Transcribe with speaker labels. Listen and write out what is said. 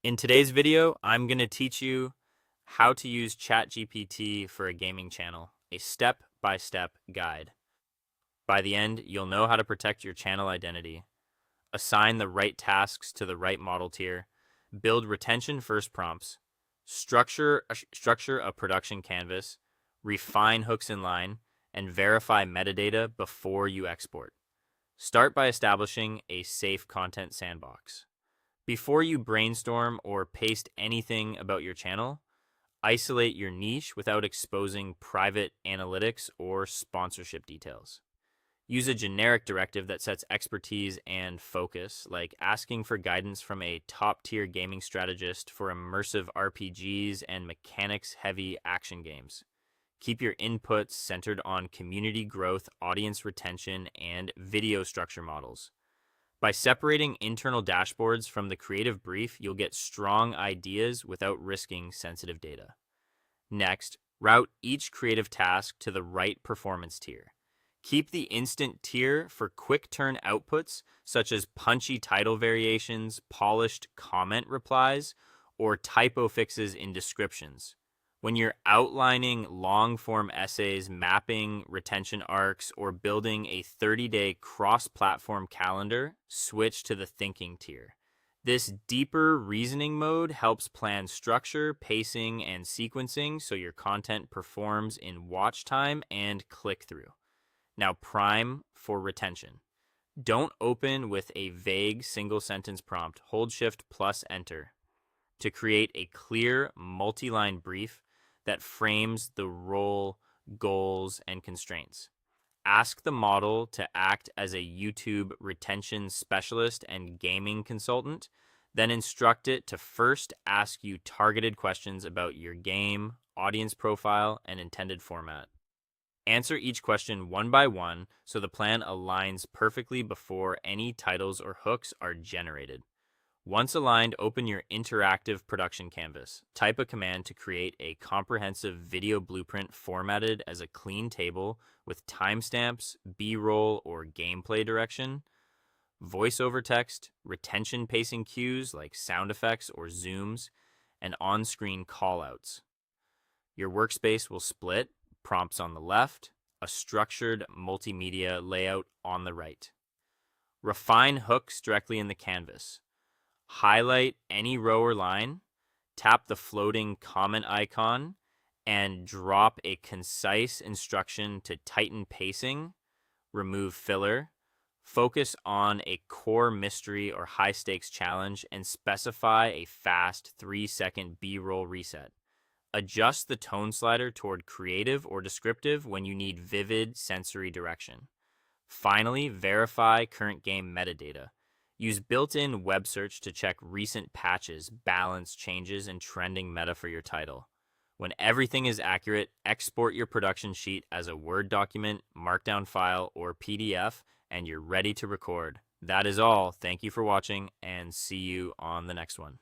Speaker 1: In today's video, I'm going to teach you how to use ChatGPT for a gaming channel, a step-by-step guide. By the end, you'll know how to protect your channel identity, assign the right tasks to the right model tier, build retention-first prompts, structure a production canvas, refine hooks in line, and verify metadata before you export. Start by establishing a safe content sandbox. Before you brainstorm or paste anything about your channel, isolate your niche without exposing private analytics or sponsorship details. Use a generic directive that sets expertise and focus, like asking for guidance from a top-tier gaming strategist for immersive RPGs and mechanics-heavy action games. Keep your inputs centered on community growth, audience retention, and video structure models. By separating internal dashboards from the creative brief, you'll get strong ideas without risking sensitive data. Next, route each creative task to the right performance tier. Keep the instant tier for quick turn outputs such as punchy title variations, polished comment replies, or typo fixes in descriptions. When you're outlining long-form essays, mapping retention arcs, or building a 30-day cross-platform calendar, switch to the thinking tier. This deeper reasoning mode helps plan structure, pacing, and sequencing so your content performs in watch time and click-through. Now prime for retention. Don't open with a vague single-sentence prompt. Hold Shift plus Enter to create a clear multi-line brief that frames the role, goals, and constraints. Ask the model to act as a YouTube retention specialist and gaming consultant, then instruct it to first ask you targeted questions about your game, audience profile, and intended format. Answer each question one by one so the plan aligns perfectly before any titles or hooks are generated. Once aligned, open your interactive production canvas. Type a command to create a comprehensive video blueprint formatted as a clean table with timestamps, B-roll, or gameplay direction, voiceover text, retention pacing cues like sound effects or zooms, and on-screen callouts. Your workspace will split, prompts on the left, a structured multimedia layout on the right. Refine hooks directly in the canvas. Highlight any row or line, tap the floating comment icon, and drop a concise instruction to tighten pacing, remove filler, focus on a core mystery or high-stakes challenge, and specify a fast 3-second B-roll reset. Adjust the tone slider toward creative or descriptive when you need vivid sensory direction. Finally, verify current game metadata. Use built-in web search to check recent patches, balance changes, and trending meta for your title. When everything is accurate, export your production sheet as a Word document, Markdown file, or PDF, and you're ready to record. That is all. Thank you for watching, and see you on the next one.